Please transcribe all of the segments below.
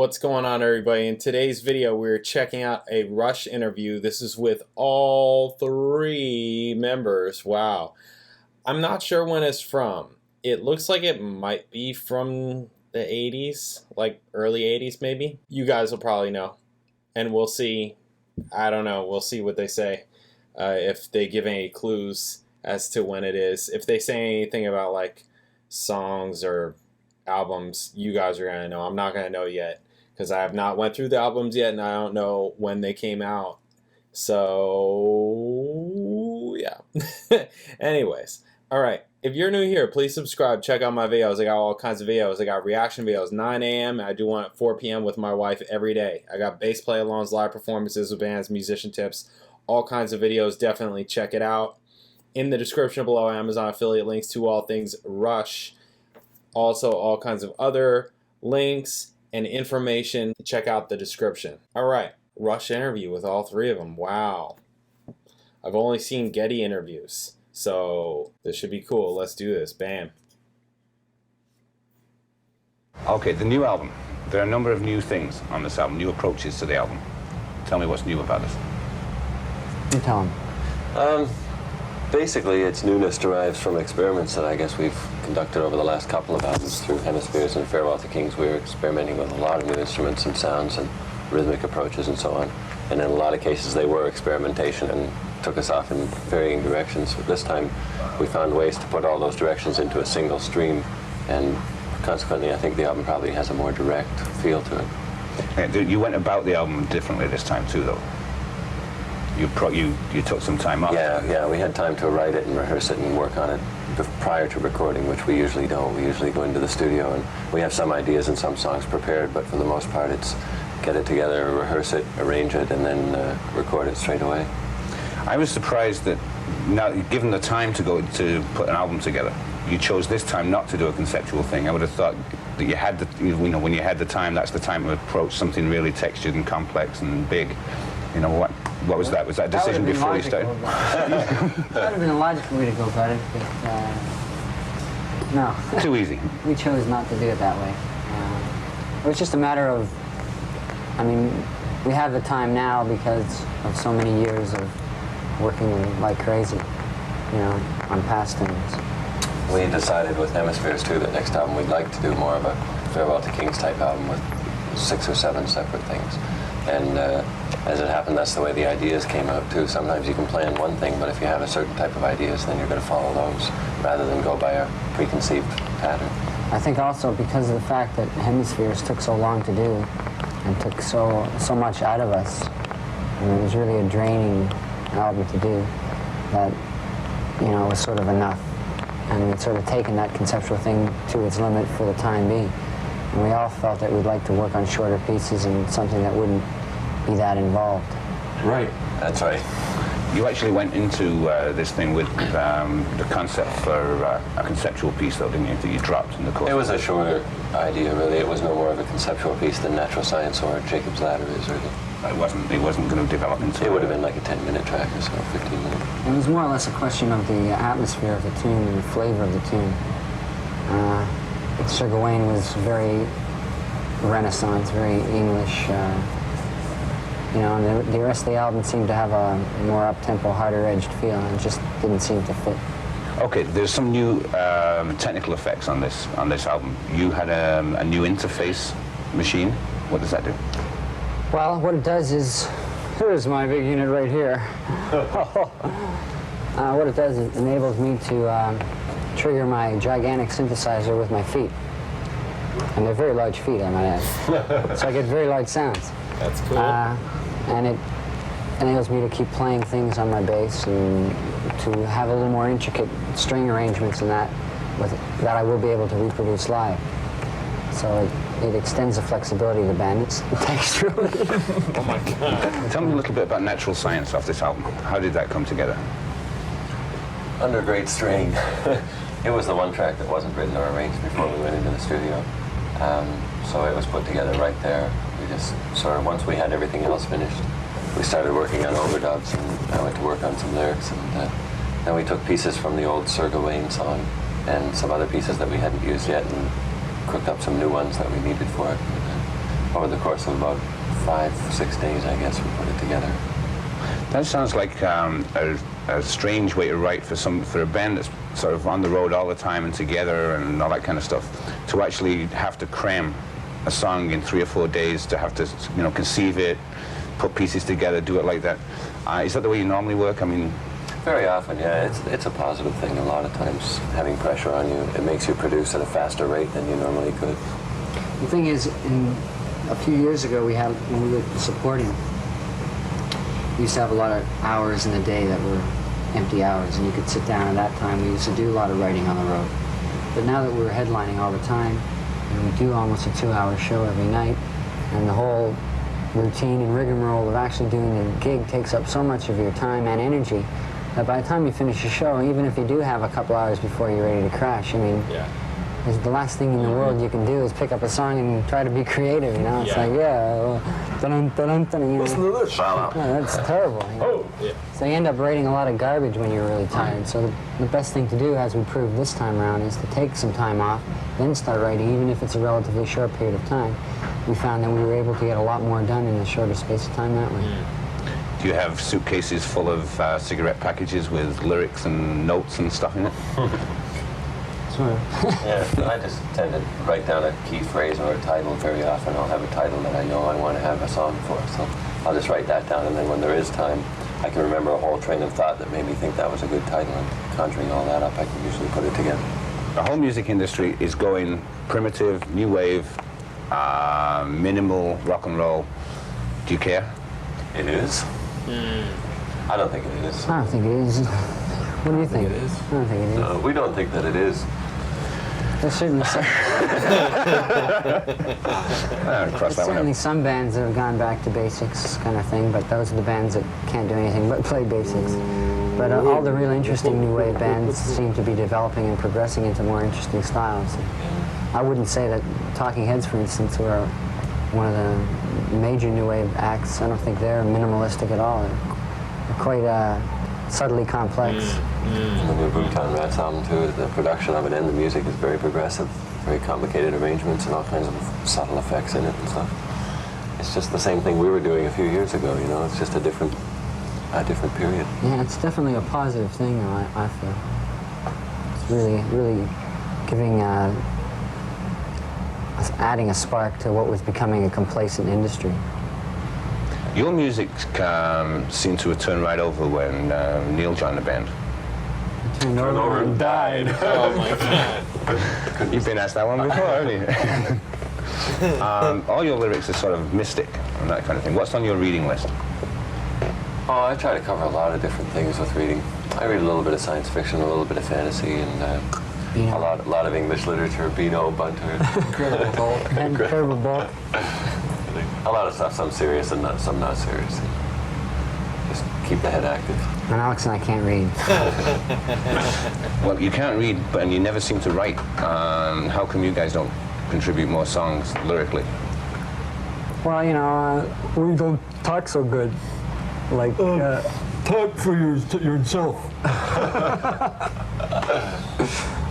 What's going on, everybody? In today's video, we're checking out a Rush interview. This is with all three members. Wow. I'm not sure when it's from. It looks like it might be from the 80s, like early 80s maybe. You guys will probably know. And we'll see. I don't know. We'll see what they say. If they give any clues as to when it is. If they say anything about like songs or albums, you guys are going to know. I'm not going to know yet because I have not went through the albums yet and I don't know when they came out. So, yeah. Anyways, all right. If you're new here, please subscribe. Check out my videos. I got all kinds of videos. I got reaction videos, 9 a.m. I do one at 4 p.m. with my wife every day. I got bass play-alongs, live performances with bands, musician tips, all kinds of videos. Definitely check it out. In the description below, Amazon affiliate links to all things Rush. Also, all kinds of other links and information. Check out the description. All right, Rush interview with all three of them. Wow. I've only seen Geddy interviews, so this should be cool. Let's do this. Bam. Okay, the new album. There are a number of new things on this album, new approaches to the album. Tell me what's new about it. You tell him. Basically, its newness derives from experiments that I guess we've conducted over the last couple of albums through Hemispheres and Farewell to Kings. We were experimenting with a lot of new instruments and sounds and rhythmic approaches and so on. And in a lot of cases, they were experimentation and took us off in varying directions. But this time, we found ways to put all those directions into a single stream, and consequently, I think the album probably has a more direct feel to it. You went about the album differently this time too, though. You took some time off. Yeah, we had time to write it and rehearse it and work on it prior to recording, which we usually don't. We usually go into the studio and we have some ideas and some songs prepared, but for the most part it's get it together, rehearse it, arrange it, and then record it straight away. I was surprised that now, given the time to put an album together, you chose this time not to do a conceptual thing. I would have thought that you had when you had the time, that's the time to approach something really textured and complex and big. You know, what was that? Was that a decision before you started? That would have been a logical way to go about it, but no. Too easy. We chose not to do it that way. It was just a matter of, I mean, we have the time now because of so many years of working like crazy, you know, on past things. We decided with Hemispheres too that next album we'd like to do more of a Farewell to Kings type album with 6 or 7 separate things. And as it happened, that's the way the ideas came out too. Sometimes you can plan one thing, but if you have a certain type of ideas, then you're going to follow those rather than go by a preconceived pattern. I think also because of the fact that Hemispheres took so long to do and took so much out of us, and it was really a draining album to do, that, you know, was sort of enough. And we'd sort of taken that conceptual thing to its limit for the time being. And we all felt that we'd like to work on shorter pieces and something that wouldn't be that involved. Right. That's right. You actually went into this thing with the concept for a conceptual piece, though, didn't you, that you dropped in the course? It was a shorter idea, really. It was no more of a conceptual piece than Natural Science or Jacob's Ladder is, really. It wasn't going to develop into... It would have been like a 10-minute track or so, 15 minutes. It was more or less a question of the atmosphere of the tune and the flavor of the tune. Sugar Wayne was very Renaissance, very English, you know, and the rest of the album seemed to have a more up-tempo, harder-edged feel, and it just didn't seem to fit. Okay, there's some new technical effects on this album. You had a new interface machine. What does that do? Well, what it does is, here's my big unit right here. What it does is it enables me to trigger my gigantic synthesizer with my feet. And they're very large feet, I might add. So I get very large sounds. That's cool. And it enables me to keep playing things on my bass and to have a little more intricate string arrangements and that I will be able to reproduce live. So it extends the flexibility of the band. It's texturally. Oh my God. Tell me a little bit about Natural Science off this album. How did that come together? Under great strain. It was the one track that wasn't written or arranged before we went into the studio. So it was put together right there. We just sort of, once we had everything else finished, we started working on overdubs, and I went to work on some lyrics, and then we took pieces from the old Sir Gawain song and some other pieces that we hadn't used yet, and cooked up some new ones that we needed for it. over the course of about 5-6 days, I guess, we put it together. That sounds like a strange way to write for a band that's sort of on the road all the time and together and all that kind of stuff. To actually have to cram a song in 3 or 4 days, to have to, you know, conceive it, put pieces together, do it like that. Is that the way you normally work? I mean, very often, yeah. It's a positive thing. A lot of times, having pressure on you, it makes you produce at a faster rate than you normally could. The thing is, a few years ago, when we were supporting, we used to have a lot of hours in the day that were empty hours, and you could sit down at that time. We used to do a lot of writing on the road. But now that we're headlining all the time, and we do almost a 2-hour show every night, and the whole routine and rigmarole of actually doing the gig takes up so much of your time and energy that by the time you finish your show, even if you do have a couple hours before you're ready to crash, I mean, it's the last thing in the world you can do is pick up a song and try to be creative, you know? It's like, dun, dun, dun, you know? Listen to this. That's terrible. You know? So you end up writing a lot of garbage when you're really tired. So the best thing to do, as we proved this time around, is to take some time off, then start writing, even if it's a relatively short period of time. We found that we were able to get a lot more done in a shorter space of time that way. do you have suitcases full of cigarette packages with lyrics and notes and stuff in it? Sort of. Yeah, I just tend to write down a key phrase or a title very often. I'll have a title that I know I want to have a song for, so I'll just write that down, and then when there is time, I can remember a whole train of thought that made me think that was a good title, and conjuring all that up, I can usually put it together. The whole music industry is going primitive, new wave, minimal rock and roll. Do you care? It is? I don't think it is. I don't think it is. What do you think? It is. I don't think it is. No, we don't think that it is. There's certainly some, Cross there's that one certainly out. some bands that have gone back to basics kind of thing, but those are the bands that can't do anything but play basics. But all the really interesting new wave bands seem to be developing and progressing into more interesting styles. I wouldn't say that Talking Heads, for instance, who are one of the major new wave acts, I don't think they're minimalistic at all. They're quite subtly complex. The new Bhutan Rats album, too, the production of it and the music is very progressive, very complicated arrangements and all kinds of subtle effects in it and stuff. It's just the same thing we were doing a few years ago, you know, it's just a different period. Yeah, it's definitely a positive thing, though, I feel. It's really giving, adding a spark to what was becoming a complacent industry. Your music seemed to have turned right over when Neil joined the band. Turned over and died. Oh my God. You've been asked that one before, haven't you? All your lyrics are sort of mystic and that kind of thing. What's on your reading list? Oh, I try to cover a lot of different things with reading. I read a little bit of science fiction, a little bit of fantasy, and a lot of English literature, Beano, Bunter. Incredible Hulk. Incredible Bulk. A lot of stuff, some serious and some not serious. Just keep the head active. And Alex and I can't read. Well, you can't read, and you never seem to write. How come you guys don't contribute more songs lyrically? Well, you know, We don't talk so good. like, Talk for yourself.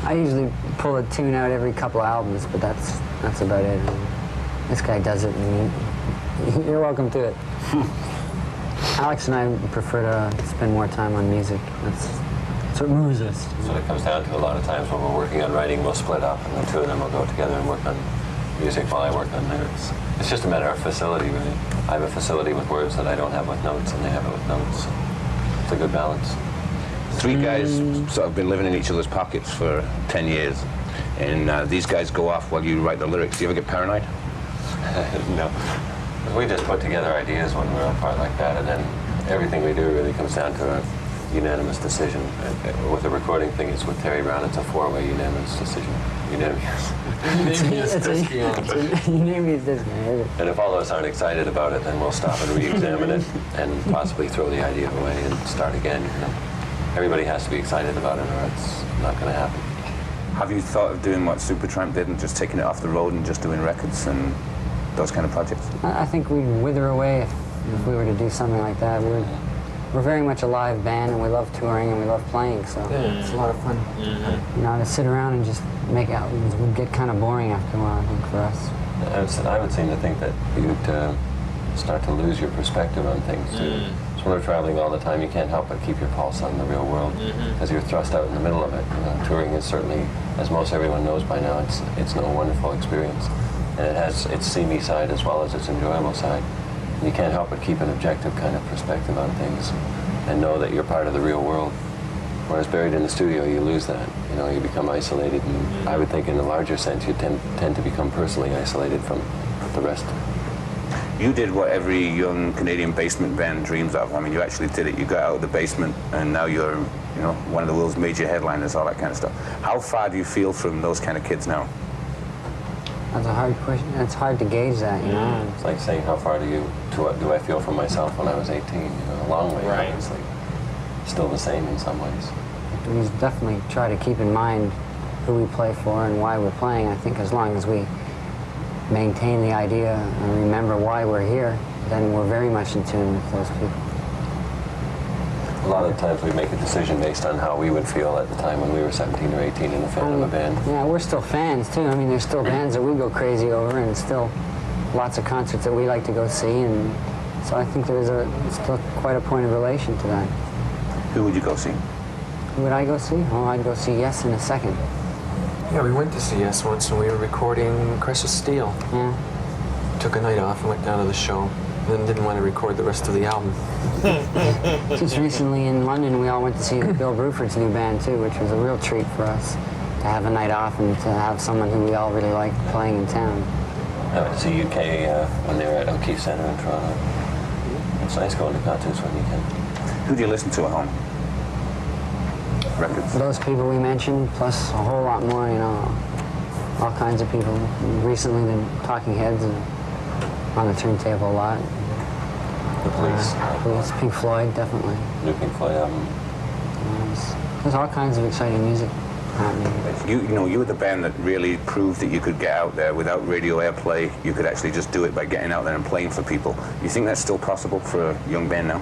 I usually pull a tune out every couple of albums, but that's about it. This guy does it, and you're welcome to it. Alex and I prefer to spend more time on music. That's what moves us. So it comes down to a lot of times when we're working on writing, we'll split up, and the two of them will go together and work on music while I work on lyrics. It's just a matter of facility, really. I have a facility with words that I don't have with notes, and they have it with notes. It's a good balance. Three guys sort of been living in each other's pockets for 10 years, and these guys go off while you write the lyrics. Do you ever get paranoid? No. We just put together ideas when we're apart like that, and then everything we do really comes down to a unanimous decision. With the recording thing, it's with Terry Brown, it's a four-way unanimous decision. Unanimous. Unanimous decision. And if all of us aren't excited about it, then we'll stop and re-examine it and possibly throw the idea away and start again. You know? Everybody has to be excited about it, or it's not going to happen. Have you thought of doing what Supertramp did and just taking it off the road and just doing records and those kind of projects? I think we'd wither away if we were to do something like that. We're very much a live band, and we love touring and we love playing, so It's a lot of fun. you know, to sit around and just make albums would get kind of boring after a while, I think, for us. I would seem to think that you'd start to lose your perspective on things too. So when we're traveling all the time, you can't help but keep your pulse on the real world because you're thrust out in the middle of it. Touring is certainly, as most everyone knows by now, it's no wonderful experience, and it has its seamy side as well as its enjoyable side. And you can't help but keep an objective kind of perspective on things and know that you're part of the real world. Whereas buried in the studio, you lose that. You become isolated, and I would think in a larger sense, you tend to become personally isolated from the rest. You did what every young Canadian basement band dreams of. I mean, you actually did it. You got out of the basement, and now you're, one of the world's major headliners, all that kind of stuff. How far do you feel from those kind of kids now? That's a hard question. It's hard to gauge that, It's like saying how far do I feel from myself when I was 18? A long way, Right. obviously. Still the same in some ways. We definitely try to keep in mind who we play for and why we're playing. I think as long as we maintain the idea and remember why we're here, then we're very much in tune with those people. A lot of times we make a decision based on how we would feel at the time when we were 17 or 18 and a fan of a band. Yeah, we're still fans too. I mean, there's still bands that we go crazy over, and still lots of concerts that we like to go see, and so I think there's still quite a point of relation to that. Who would you go see? Who would I go see? Oh, I'd go see Yes in a second. Yeah, we went to see Yes once when we were recording Precious Steel. Yeah. Took a night off and went down to the show. Then didn't want to record the rest of the album. Just recently in London, we all went to see Bill Bruford's new band too, which was a real treat for us to have a night off and to have someone who we all really liked playing in town. I went to see UK when they were at O'Keefe Centre in Toronto. It's nice going to concerts when you can. Who do you listen to at home? Records? Those people we mentioned, plus a whole lot more, all kinds of people. Recently, the Talking Heads are on the turntable a lot. The Police. Pink Floyd, definitely. New Pink Floyd album. There's all kinds of exciting music happening. You were the band that really proved that you could get out there without radio airplay. You could actually just do it by getting out there and playing for people. You think that's still possible for a young band now?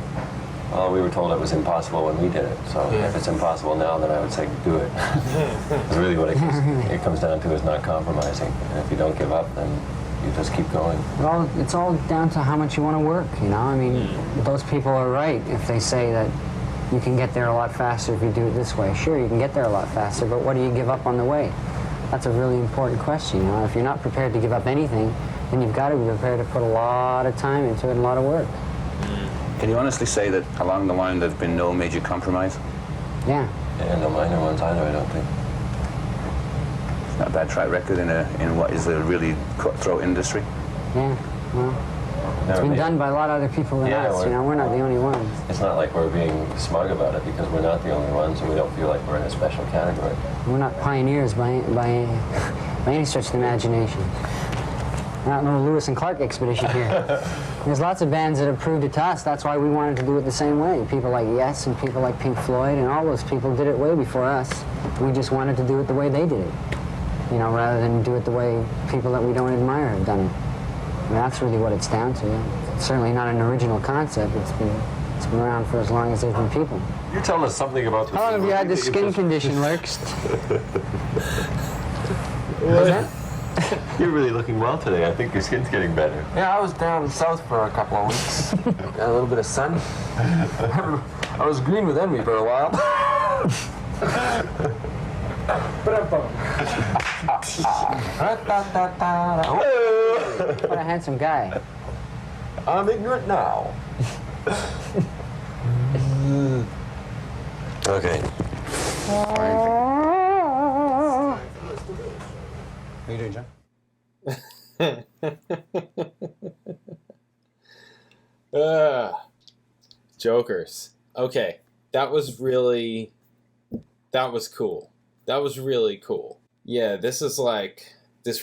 Well, we were told it was impossible when we did it, so if it's impossible now, then I would say do it. It's really what it comes down to is not compromising. And if you don't give up, then you just keep going. Well, it's all down to how much you want to work, I mean, those people are right if they say that you can get there a lot faster if you do it this way. Sure, you can get there a lot faster, but what do you give up on the way? That's a really important question, If you're not prepared to give up anything, then you've got to be prepared to put a lot of time into it and a lot of work. Can you honestly say that along the line there's been no major compromise? Yeah. And no minor ones either, I don't think. It's not a bad track record in what is a really cutthroat industry. Yeah, well, it's been done by a lot of other people than us, we're not the only ones. It's not like we're being smug about it because we're not the only ones and we don't feel like we're in a special category. We're not pioneers by any stretch of the imagination. We're not no Lewis and Clark expedition here. There's lots of bands that have proved it to us. That's why we wanted to do it the same way. People like Yes and people like Pink Floyd and all those people did it way before us. We just wanted to do it the way they did it, rather than do it the way people that we don't admire have done it. I mean, that's really what it's down to. It's certainly not an original concept. It's been around for as long as there's been people. You're telling us something about How long have you had this skin condition, Lurks? What's that? You're really looking well today. I think your skin's getting better. Yeah, I was down south for a couple of weeks. Got a little bit of sun. I was green with envy for a while. What a handsome guy. I'm ignorant now. Okay. How you doing, John? Jokers. Okay, that was cool. That was really cool. Yeah, this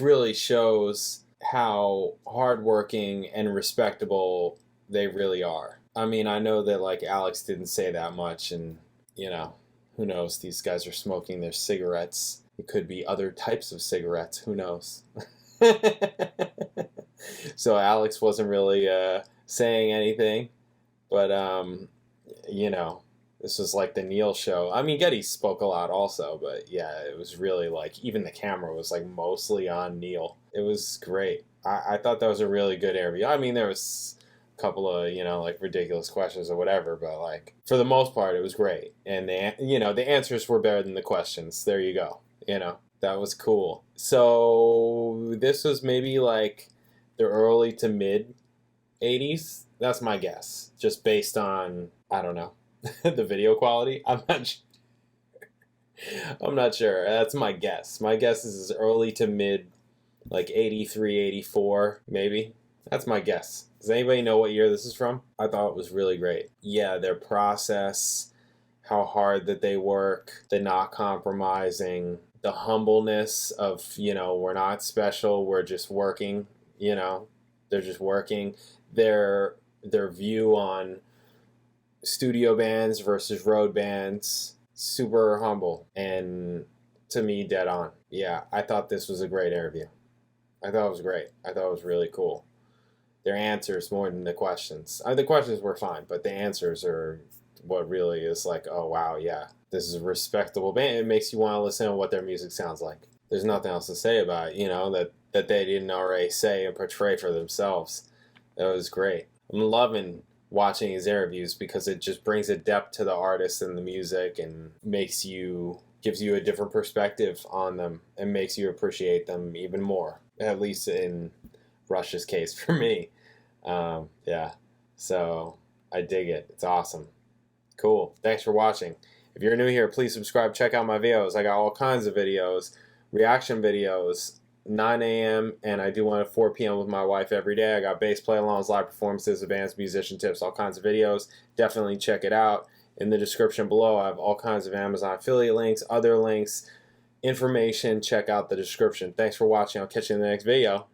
really shows how hardworking and respectable they really are. I mean, I know that Alex didn't say that much, and who knows? These guys are smoking their cigarettes. It could be other types of cigarettes. Who knows? So Alex wasn't really saying anything, but this was like the Neil show. I mean, Geddy spoke a lot also, but yeah, it was really even the camera was mostly on Neil. It was great. I thought that was a really good interview. I mean, there was a couple of, you know, like ridiculous questions or whatever, but like for the most part, it was great. And the answers were better than the questions. There you go. You know, that was cool. So this was maybe like the early to mid 80s. That's my guess, just based on, I don't know, the video quality. I'm not sure. That's my guess. My guess is early to mid, like 83, 84, maybe. That's my guess. Does anybody know what year this is from? I thought it was really great. Yeah, their process, how hard that they work, the not compromising, the humbleness of, you know, we're not special, we're just working, you know, they're just working. Their view on studio bands versus road bands, super humble, and to me, dead on. Yeah, I thought this was a great interview. I thought it was great. I thought it was really cool. Their answers more than the questions. The questions were fine, but the answers are what really is like, oh wow, yeah, this is a respectable band. It makes you want to listen to what their music sounds like. There's nothing else to say about it, you know, that they didn't already say and portray for themselves. That was great. I'm loving watching his interviews because it just brings a depth to the artist and the music and gives you a different perspective on them and makes you appreciate them even more, at least in Rush's case for me. Yeah, so I dig it. It's awesome. Cool. Thanks for watching. If you're new here, please subscribe. Check out my videos. I got all kinds of videos, reaction videos, 9 a.m. and I do one at 4 p.m. with my wife every day. I got bass play-alongs, live performances, advanced musician tips, all kinds of videos. Definitely check it out. In the description below, I have all kinds of Amazon affiliate links, other links, information. Check out the description. Thanks for watching. I'll catch you in the next video.